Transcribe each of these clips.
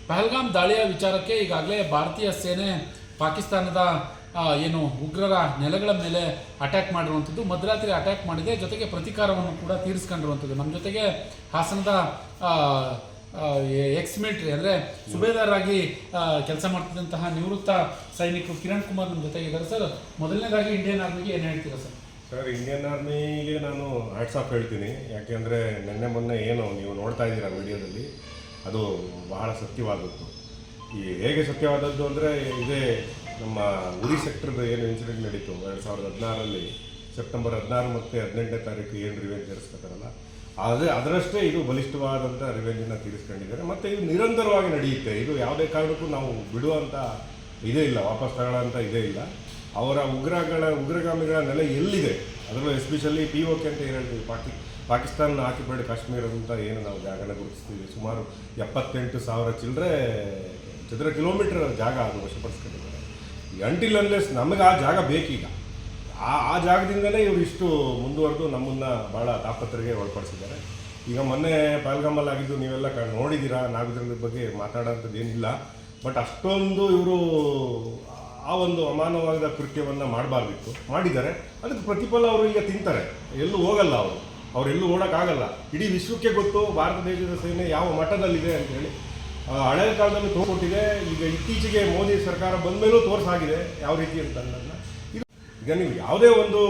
ಪಹಲ್ಗಾಮ್ ದಾಳಿಯ ವಿಚಾರಕ್ಕೆ ಈಗಾಗಲೇ ಭಾರತೀಯ ಸೇನೆ ಪಾಕಿಸ್ತಾನದ ಏನು ಉಗ್ರರ ನೆಲೆಗಳ ಮೇಲೆ ಅಟ್ಯಾಕ್ ಮಾಡಿರುವಂಥದ್ದು, ಮಧ್ಯರಾತ್ರಿ ಅಟ್ಯಾಕ್ ಮಾಡಿದೆ, ಜೊತೆಗೆ ಪ್ರತೀಕಾರವನ್ನು ಕೂಡ ತೀರಿಸ್ಕೊಂಡಿರುವಂಥದ್ದು. ನಮ್ಮ ಜೊತೆಗೆ ಹಾಸನದ ಎಕ್ಸ್ ಮಿಲಿಟರಿ ಅಂದರೆ ಸುಬೇದಾರಾಗಿ ಕೆಲಸ ಮಾಡ್ತಿದ್ದಂತಹ ನಿವೃತ್ತ ಸೈನಿಕರು ಕಿರಣ್ ಕುಮಾರ್ ನಮ್ಮ ಜೊತೆಗೆ ಇದ್ದಾರೆ. ಸರ್, ಮೊದಲನೇದಾಗಿ ಇಂಡಿಯನ್ ಆರ್ಮಿಗೆ ಏನು ಹೇಳ್ತೀರಾ ಸರ್? ಸರ್, ಇಂಡಿಯನ್ ಆರ್ಮಿಗೆ ನಾನು ಹ್ಯಾಟ್ಸ್ ಆಫ್ ಹೇಳ್ತೀನಿ. ಯಾಕೆಂದರೆ ಮೊನ್ನೆ ಏನು ನೀವು ನೋಡ್ತಾ ಇದ್ದೀರಾ ವಿಡಿಯೋದಲ್ಲಿ, ಅದು ಬಹಳ ಸತ್ಯವಾದದ್ದು. ಹೇಗೆ ಸತ್ಯವಾದದ್ದು ಅಂದರೆ, ಇದೇ ನಮ್ಮ ಉರಿ ಸೆಕ್ಟರ್ದು ಏನು ಇನ್ಸಿಡೆಂಟ್ ನಡೀತು 2016ರಲ್ಲಿ, ಸೆಪ್ಟೆಂಬರ್ 16 ಮತ್ತು 18ನೇ ತಾರೀಕು ಏನು ರಿವೆಂಜ್ ತೀರಿಸ್ಕೊತಾರಲ್ಲ, ಅದರಷ್ಟೇ ಇದು ಬಲಿಷ್ಠವಾದಂಥ ರಿವೆಂಜನ್ನು ತೀರಿಸ್ಕೊಂಡಿದ್ದಾರೆ. ಮತ್ತು ಇದು ನಿರಂತರವಾಗಿ ನಡೆಯುತ್ತೆ. ಇದು ಯಾವುದೇ ಕಾರಣಕ್ಕೂ ನಾವು ಬಿಡುವಂಥ ಇದೇ ಇಲ್ಲ, ವಾಪಸ್ ತಗೊಳ್ಳೋಂಥ ಇದೇ ಇಲ್ಲ. ಅವರ ಉಗ್ರಗಾಮಿಗಳ ನೆಲೆ ಎಲ್ಲಿದೆ, ಅದರಲ್ಲೂ ಎಸ್ಪೆಷಲಿ POK ಅಂತ ಏನು ಹೇಳ್ತೀವಿ, ಪಾಕಿಸ್ತಾನ ಆಕ್ಯುಪೈಡ್ ಕಾಶ್ಮೀರ ಅಂತ ಏನು ನಾವು ಜಾಗನ ಗುರುತಿಸ್ತೀವಿ, ಸುಮಾರು 78,000 ಚಿಲ್ಲರೆ ಚದರ ಕಿಲೋಮೀಟರ್ ಜಾಗ ಅದು ವಶಪಡಿಸ್ಕೊಂಡಿದ್ದಾರೆ. ಈಗ ಅಂಟಿಲ್ ಅನ್ಲೆಸ್ ನಮಗೆ ಆ ಜಾಗ ಬೇಕೀಗ, ಆ ಜಾಗದಿಂದಲೇ ಇವರು ಇಷ್ಟು ಮುಂದುವರೆದು ನಮ್ಮನ್ನು ಭಾಳ ತಾಪತ್ರೆಗೆ ಒಳಪಡಿಸಿದ್ದಾರೆ. ಈಗ ಮೊನ್ನೆ ಪಹಲ್ಗಾಮಲ್ಲಿ ಆಗಿದ್ದು ನೀವೆಲ್ಲ ನೋಡಿದ್ದೀರಾ, ನಾವು ಇದ್ರ ಬಗ್ಗೆ ಮಾತಾಡೋಂಥದ್ದು ಏನಿಲ್ಲ. ಬಟ್ ಅಷ್ಟೊಂದು ಇವರು ಆ ಒಂದು ಅಮಾನವಾದ ಕೃತ್ಯವನ್ನು ಮಾಡಬಾರ್ದಿತ್ತು, ಮಾಡಿದ್ದಾರೆ. ಅದಕ್ಕೆ ಪ್ರತಿಫಲ ಅವರು ಈಗ ತಿಂತಾರೆ, ಎಲ್ಲೂ ಹೋಗಲ್ಲ ಅವ್ರು ಎಲ್ಲೂ ಓಡೋಕ್ಕಾಗಲ್ಲ. ಇಡೀ ವಿಶ್ವಕ್ಕೆ ಗೊತ್ತು ಭಾರತ ದೇಶದ ಸೇನೆ ಯಾವ ಮಟ್ಟದಲ್ಲಿದೆ ಅಂತೇಳಿ. ಹಳೆಯ ಕಾಲದಲ್ಲಿ ತೋರಿಕೊಟ್ಟಿದೆ, ಈಗ ಇತ್ತೀಚೆಗೆ ಮೋದಿ ಸರ್ಕಾರ ಬಂದ ಮೇಲೂ ತೋರಿಸಾಗಿದೆ ಯಾವ ರೀತಿ ಅಂತ. ಈಗ ನೀವು ಯಾವುದೇ ಒಂದು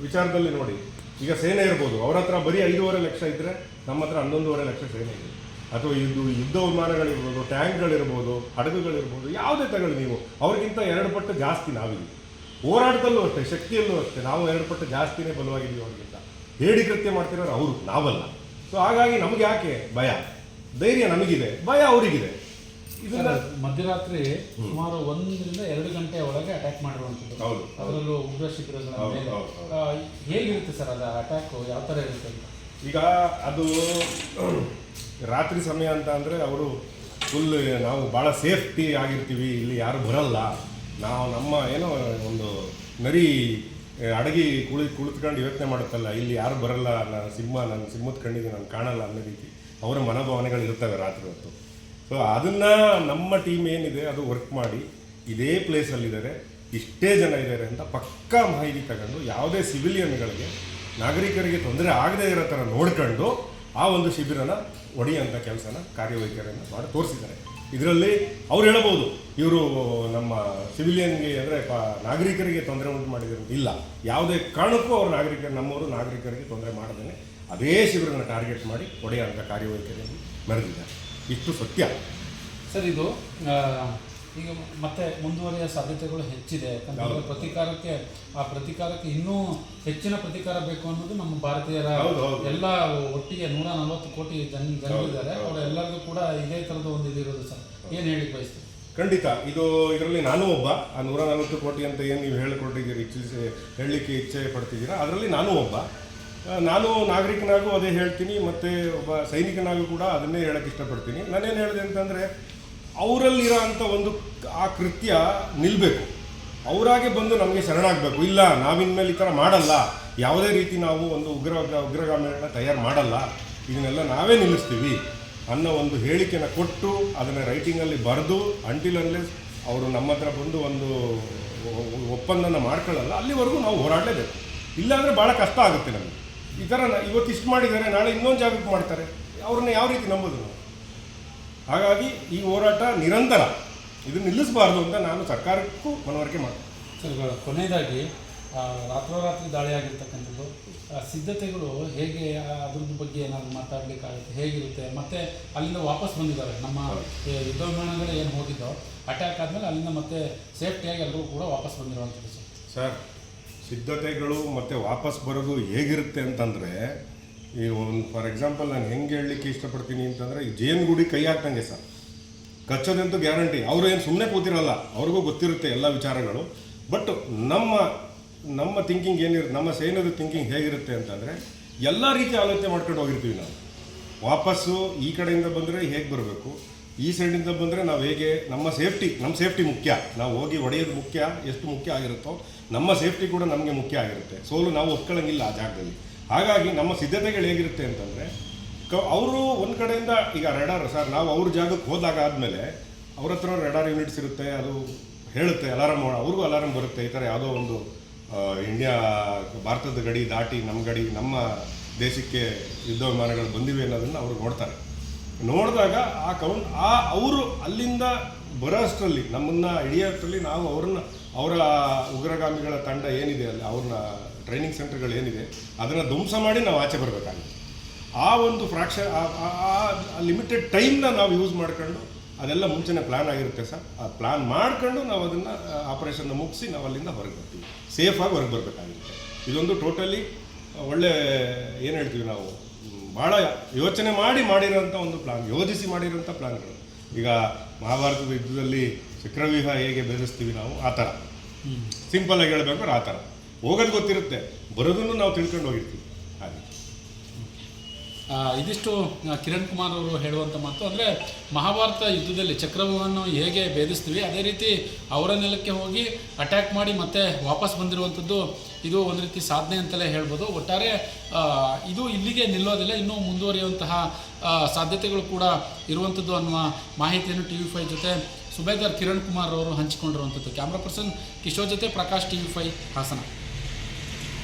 ವಿಚಾರದಲ್ಲಿ ನೋಡಿ, ಈಗ ಸೇನೆ ಇರ್ಬೋದು, ಅವ್ರ ಹತ್ರ ಬರೀ 5.5 ಲಕ್ಷ ಇದ್ದರೆ ನಮ್ಮ ಹತ್ರ 11.5 ಲಕ್ಷ ಸೇನೆ ಇದೆ. ಅಥವಾ ಯುದ್ಧ ವಿಮಾನಗಳಿರ್ಬೋದು, ಟ್ಯಾಂಕ್ಗಳಿರ್ಬೋದು, ಹಡಗುಗಳಿರ್ಬೋದು, ಯಾವುದೇ ತಗೊಳ್ಳಿ ನೀವು, ಅವ್ರಿಗಿಂತ 2 ಪಟ್ಟು ಜಾಸ್ತಿ ನಾವಿದ್ದೀವಿ. ಹೋರಾಟದಲ್ಲೂ ಅಷ್ಟೇ, ಶಕ್ತಿಯಲ್ಲೂ ಅಷ್ಟೇ ನಾವು 2 ಪಟ್ಟು ಜಾಸ್ತಿನೇ ಬಲವಾಗಿದ್ದೀವಿ ಅವ್ರಿಗಿಂತ. ಹೇಡಿ ಕೃತ್ಯ ಮಾಡ್ತಿರೋರು ಅವರು, ನಾವಲ್ಲ. ಸೊ ಹಾಗಾಗಿ ನಮಗೆ ಯಾಕೆ ಭಯ? ಧೈರ್ಯ ನಮಗಿದೆ, ಭಯ ಅವರಿಗಿದೆ. ಇದನ್ನ ಮಧ್ಯರಾತ್ರಿ ಸುಮಾರು 1 ರಿಂದ 2 ಗಂಟೆ ಒಳಗೆ ಅಟ್ಯಾಕ್ ಮಾಡಿರುವಂಥದ್ದು. ಹೌದು. ಅದರಲ್ಲೂ ಉಗ್ರ ಶಿಬಿರಗಳ ಮೇಲೆ ಹೇಗಿರುತ್ತೆ ಸರ್ ಅದು ಅಟ್ಯಾಕ್, ಯಾವ ಥರ ಇರುತ್ತೆ ಅಂತ? ಈಗ ಅದು ರಾತ್ರಿ ಸಮಯ ಅಂತ ಅಂದರೆ ಅವರು ಫುಲ್ ನಾವು ಭಾಳ ಸೇಫ್ಟಿ ಆಗಿರ್ತೀವಿ, ಇಲ್ಲಿ ಯಾರು ಬರಲ್ಲ, ನಾವು ನಮ್ಮ ಏನೋ ಒಂದು ನರಿ ಅಡಗಿ ಕುಳಿತುಕೊಂಡು ಯೋಚನೆ ಮಾಡುತ್ತಲ್ಲ, ಇಲ್ಲಿ ಯಾರು ಬರಲ್ಲ, ನನ್ನ ಸಿಂಹದ ಕಣ್ಣಿಗೆ ನಾನು ಕಾಣಲ್ಲ ಅನ್ನೋ ರೀತಿ ಅವರ ಮನೋಭಾವನೆಗಳು ಇರ್ತವೆ ರಾತ್ರಿ ಹೊತ್ತು. ಸೊ ಅದನ್ನು ನಮ್ಮ ಟೀಮ್ ಏನಿದೆ ಅದು ವರ್ಕ್ ಮಾಡಿ ಇದೇ ಪ್ಲೇಸಲ್ಲಿದ್ದಾರೆ, ಇಷ್ಟೇ ಜನ ಇದ್ದಾರೆ ಅಂತ ಪಕ್ಕಾ ಮಾಹಿತಿ ತಗೊಂಡು ಯಾವುದೇ ಸಿವಿಲಿಯನ್ಗಳಿಗೆ, ನಾಗರಿಕರಿಗೆ ತೊಂದರೆ ಆಗದೇ ಇರೋ ಥರ ನೋಡ್ಕೊಂಡು ಆ ಒಂದು ಶಿಬಿರನ ಒಡೆಯುವಂಥ ಕೆಲಸನ, ಕಾರ್ಯವೈಖರಿಯನ್ನು ಮಾಡಿ ತೋರಿಸಿದ್ದಾರೆ. ಇದರಲ್ಲಿ ಅವ್ರು ಹೇಳ್ಬೋದು, ಇವರು ನಮ್ಮ ಸಿವಿಲಿಯನ್ಗೆ ಅಂದರೆ ನಾಗರಿಕರಿಗೆ ತೊಂದರೆ ಉಂಟು ಮಾಡಿದ್ರು ಇಲ್ಲ, ಯಾವುದೇ ಕಾರಣಕ್ಕೂ ಅವರು ನಮ್ಮವರು ನಾಗರಿಕರಿಗೆ ತೊಂದರೆ ಮಾಡದೇ ಅದೇ ಶಿಬಿರನ ಟಾರ್ಗೆಟ್ ಮಾಡಿ ಒಡೆಯುವಂಥ ಕಾರ್ಯವೈಖರಿಯನ್ನು ಮೆರೆದಿದ್ದಾರೆ. ಇಷ್ಟು ಸತ್ಯ ಸರ್. ಇದು ಈಗ ಮತ್ತೆ ಮುಂದುವರಿಯುವ ಸಾಧ್ಯತೆಗಳು ಹೆಚ್ಚಿದೆ, ಯಾಕಂದರೆ ಪ್ರತೀಕಾರಕ್ಕೆ ಇನ್ನೂ ಹೆಚ್ಚಿನ ಪ್ರತೀಕಾರ ಬೇಕು ಅನ್ನೋದು ನಮ್ಮ ಭಾರತೀಯರ ಎಲ್ಲ ಒಟ್ಟಿಗೆ 140 ಕೋಟಿ ಜನರಿದ್ದಾರೆ, ಅವರೆಲ್ಲರಿಗೂ ಕೂಡ ಇದೇ ಥರದ ಒಂದು ಇದಿರೋದು ಸರ್. ಏನು ಹೇಳಿ ಬಯಸ್ತೀವಿ? ಖಂಡಿತ ಇದರಲ್ಲಿ ನಾನು ಒಬ್ಬ. ಆ 140 ಕೋಟಿ ಅಂತ ಏನು ನೀವು ಹೇಳಿಕೊಟ್ಟಿದ್ದೀರಿ, ಹೇಳಲಿಕ್ಕೆ ಇಚ್ಛೆ ಪಡ್ತಿದ್ದೀರಾ, ಅದರಲ್ಲಿ ನಾನು ಒಬ್ಬ. ನಾನು ನಾಗರಿಕನಾಗೂ ಅದೇ ಹೇಳ್ತೀನಿ, ಮತ್ತು ಒಬ್ಬ ಸೈನಿಕನಾಗೂ ಕೂಡ ಅದನ್ನೇ ಹೇಳೋಕ್ಕೆ ಇಷ್ಟಪಡ್ತೀನಿ. ನಾನೇನು ಹೇಳಿದೆ ಅಂತಂದರೆ, ಅವರಲ್ಲಿರೋ ಅಂಥ ಒಂದು ಆ ಕೃತ್ಯ ನಿಲ್ಲಬೇಕು, ಅವರಾಗೆ ಬಂದು ನಮಗೆ ಶರಣಾಗಬೇಕು. ಇಲ್ಲ, ನಾವಿನ್ಮೇಲೆ ಈ ಥರ ಮಾಡಲ್ಲ, ಯಾವುದೇ ರೀತಿ ನಾವು ಒಂದು ಉಗ್ರಗಾಮಿಗಳನ್ನ ತಯಾರು ಮಾಡಲ್ಲ, ಇದನ್ನೆಲ್ಲ ನಾವೇ ನಿಲ್ಲಿಸ್ತೀವಿ ಅನ್ನೋ ಒಂದು ಹೇಳಿಕೆನ ಕೊಟ್ಟು ಅದನ್ನು ರೈಟಿಂಗಲ್ಲಿ ಬರೆದು ಅಂಟಿಲ್ ಅನ್ಲೆಸ್ ಅವರು ನಮ್ಮ ಹತ್ರ ಬಂದು ಒಂದು ಒಪ್ಪಂದನ ಮಾಡ್ಕೊಳ್ಳಲ್ಲ ಅಲ್ಲಿವರೆಗೂ ನಾವು ಹೋರಾಡಲೇಬೇಕು. ಇಲ್ಲಾಂದರೆ ಭಾಳ ಕಷ್ಟ ಆಗುತ್ತೆ ನಮಗೆ. ಈ ಥರ ಇವತ್ತು ಇಷ್ಟು ಮಾಡಿದ್ದಾರೆ, ನಾಳೆ ಇನ್ನೊಂದು ಜಾಗಕ್ಕೆ ಮಾಡ್ತಾರೆ, ಅವ್ರನ್ನ ಯಾವ ರೀತಿ ನಂಬೋದು ನಾವು? ಹಾಗಾಗಿ ಈ ಹೋರಾಟ ನಿರಂತರ, ಇದು ನಿಲ್ಲಿಸಬಾರ್ದು ಅಂತ ನಾನು ಸರ್ಕಾರಕ್ಕೂ ಮನವರಿಕೆ ಮಾಡ್ತೀನಿ. ಸರ್, ಕೊನೆಯದಾಗಿ ರಾತ್ರೋರಾತ್ರಿ ದಾಳಿ ಆಗಿರ್ತಕ್ಕಂಥದ್ದು ಸಿದ್ಧತೆಗಳು ಹೇಗೆ, ಅದ್ರದ್ದು ಬಗ್ಗೆ ಏನಾದರೂ ಮಾತಾಡಲಿಕ್ಕಾಗುತ್ತೆ, ಹೇಗಿರುತ್ತೆ? ಮತ್ತು ಅಲ್ಲಿಂದ ವಾಪಸ್ ಬಂದಿದ್ದಾರೆ ನಮ್ಮ ಯುದ್ಧ ವಿಮಾನಗಳು ಏನು ಹೋಗಿದ್ದೋ, ಅಟ್ಯಾಕ್ ಆದಮೇಲೆ ಅಲ್ಲಿಂದ ಮತ್ತೆ ಸೇಫ್ಟಿಯಾಗಿ ಎಲ್ಲರೂ ಕೂಡ ವಾಪಸ್ ಬಂದಿರುವಂಥದ್ದು ಸರ್. ಸಿದ್ಧತೆಗಳು ಮತ್ತು ವಾಪಸ್ ಬರೋದು ಹೇಗಿರುತ್ತೆ ಅಂತಂದರೆ, ಈಗ ಒಂದು ಫಾರ್ ಎಕ್ಸಾಂಪಲ್ ನಾನು ಹೆಂಗೆ ಹೇಳಲಿಕ್ಕೆ ಇಷ್ಟಪಡ್ತೀನಿ ಅಂತಂದರೆ, ಈ ಜೇನುಗೂಡಿ ಕೈ ಹಾಕ್ತಂಗೆ ಸರ್, ಕಚ್ಚೋದಂತೂ ಗ್ಯಾರಂಟಿ. ಅವರು ಏನು ಸುಮ್ಮನೆ ಕೂತಿರಲ್ಲ, ಅವ್ರಿಗೂ ಗೊತ್ತಿರುತ್ತೆ ಎಲ್ಲ ವಿಚಾರಗಳು. ಬಟ್ ನಮ್ಮ ಥಿಂಕಿಂಗ್ ಏನಿರುತ್ತೆ, ನಮ್ಮ ಸೈನ್ಯದ ಥಿಂಕಿಂಗ್ ಹೇಗಿರುತ್ತೆ ಅಂತಂದರೆ, ಎಲ್ಲ ರೀತಿ ಆಲೋಚನೆ ಮಾಡ್ಕೊಂಡು ಹೋಗಿರ್ತೀವಿ ನಾವು. ವಾಪಸ್ಸು ಈ ಕಡೆಯಿಂದ ಬಂದರೆ ಹೇಗೆ ಬರಬೇಕು, ಈ ಸೈಡಿಂದ ಬಂದರೆ ನಾವು ಹೇಗೆ, ನಮ್ಮ ಸೇಫ್ಟಿ ಮುಖ್ಯ. ನಾವು ಹೋಗಿ ಹೊಡೆಯೋದು ಮುಖ್ಯ, ಎಷ್ಟು ಮುಖ್ಯ ಆಗಿರುತ್ತೋ ನಮ್ಮ ಸೇಫ್ಟಿ ಕೂಡ ನಮಗೆ ಮುಖ್ಯ ಆಗಿರುತ್ತೆ. ಸೋಲು ನಾವು ಒಪ್ಕೊಳ್ಳೋಂಗಿಲ್ಲ ಆ ಜಾಗದಲ್ಲಿ. ಹಾಗಾಗಿ ನಮ್ಮ ಸಿದ್ಧತೆಗಳು ಹೇಗಿರುತ್ತೆ ಅಂತಂದರೆ, ಅವರು ಒಂದು ಕಡೆಯಿಂದ ಈಗ ರೆಡಾರ್ ಸರ್, ನಾವು ಅವ್ರ ಜಾಗಕ್ಕೆ ಹೋದಾಗ ಆದಮೇಲೆ ಅವ್ರ ಹತ್ರ ರೆಡಾರ್ ಯೂನಿಟ್ಸ್ ಇರುತ್ತೆ, ಅದು ಹೇಳುತ್ತೆ ಅಲಾರಾಮ್, ಅವ್ರಿಗೂ ಅಲಾರಾಮ್ ಬರುತ್ತೆ, ಈ ಥರ ಯಾವುದೋ ಒಂದು ಇಂಡಿಯಾ ಭಾರತದ ಗಡಿ ದಾಟಿ ನಮ್ಮ ದೇಶಕ್ಕೆ ಯುದ್ಧ ವಿಮಾನಗಳು ಬಂದಿವೆ ಅನ್ನೋದನ್ನು ಅವರು ನೋಡ್ತಾರೆ. ನೋಡಿದಾಗ ಅವರು ಅಲ್ಲಿಂದ ಬರೋಷ್ಟರಲ್ಲಿ ನಮ್ಮನ್ನು ಹಿಡಿಯೋಷ್ಟರಲ್ಲಿ ನಾವು ಅವರ ಉಗ್ರಗಾಮಿಗಳ ತಂಡ ಏನಿದೆ ಅಲ್ಲಿ, ಅವ್ರನ್ನ ಟ್ರೈನಿಂಗ್ ಸೆಂಟರ್ಗಳು ಏನಿದೆ ಅದನ್ನು ಧ್ವಂಸ ಮಾಡಿ ನಾವು ಆಚೆ ಬರಬೇಕಾಗುತ್ತೆ. ಆ ಒಂದು ಫ್ರಾಕ್ಷನ್, ಆ ಲಿಮಿಟೆಡ್ ಟೈಮ್ನ ನಾವು ಯೂಸ್ ಮಾಡ್ಕೊಂಡು, ಅದೆಲ್ಲ ಮುಂಚೆನೇ ಪ್ಲ್ಯಾನ್ ಆಗಿರುತ್ತೆ ಸರ್, ಆ ಪ್ಲ್ಯಾನ್ ಮಾಡ್ಕೊಂಡು ನಾವು ಅದನ್ನು ಆಪರೇಷನ್ನ ಮುಗಿಸಿ ನಾವು ಅಲ್ಲಿಂದ ಹೊರಗೆ ಬರ್ತೀವಿ, ಸೇಫಾಗಿ ಹೊರಗೆ ಬರಬೇಕಾಗುತ್ತೆ. ಇದೊಂದು ಟೋಟಲಿ ಒಳ್ಳೆ ಏನು ಹೇಳ್ತೀವಿ ನಾವು, ಭಾಳ ಯೋಚನೆ ಮಾಡಿರೋಂಥ ಒಂದು ಪ್ಲ್ಯಾನ್, ಯೋಜಿಸಿ ಮಾಡಿರೋಂಥ ಪ್ಲ್ಯಾನ್ಗಳು. ಈಗ ಮಹಾಭಾರತದ ಯುದ್ಧದಲ್ಲಿ ಚಕ್ರವ್ಯೂಹ ಹೇಗೆ ಬೆಳೆಸ್ತೀವಿ ನಾವು, ಆ ಥರ ಸಿಂಪಲ್ಲಾಗಿ ಹೇಳ್ಬೇಕಾದ್ರೆ ಆ ಥರ ಹೋಗೋದು ಗೊತ್ತಿರುತ್ತೆ, ಬರೋದನ್ನು ನಾವು ತಿಳ್ಕೊಂಡು ಹೋಗಿರ್ತೀವಿ. ಹಾಗೆ ಇದಿಷ್ಟು ಕಿರಣ್ ಕುಮಾರ್ ಅವರು ಹೇಳುವಂಥ ಮಾತು. ಅಂದರೆ ಮಹಾಭಾರತ ಯುದ್ಧದಲ್ಲಿ ಚಕ್ರವ್ಯೂಹವನ್ನು ಹೇಗೆ ಭೇದಿಸ್ತೀವಿ ಅದೇ ರೀತಿ ಅವರ ನೆಲಕ್ಕೆ ಹೋಗಿ ಅಟ್ಯಾಕ್ ಮಾಡಿ ಮತ್ತೆ ವಾಪಸ್ ಬಂದಿರುವಂಥದ್ದು ಇದು ಒಂದು ರೀತಿ ಸಾಧನೆ ಅಂತಲೇ ಹೇಳ್ಬೋದು. ಒಟ್ಟಾರೆ ಇದು ಇಲ್ಲಿಗೆ ನಿಲ್ಲೋದಿಲ್ಲ, ಇನ್ನೂ ಮುಂದುವರಿಯುವಂತಹ ಸಾಧ್ಯತೆಗಳು ಕೂಡ ಇರುವಂಥದ್ದು ಅನ್ನುವ ಮಾಹಿತಿಯನ್ನು TV5 ಜೊತೆ ಸುಬೇದಾರ್ ಕಿರಣ್ ಕುಮಾರ್ ಅವರು ಹಂಚಿಕೊಂಡಿರುವಂಥದ್ದು. ಕ್ಯಾಮ್ರಾ ಪರ್ಸನ್ ಕಿಶೋರ್ ಜೊತೆ ಪ್ರಕಾಶ್, TV5 ಹಾಸನ.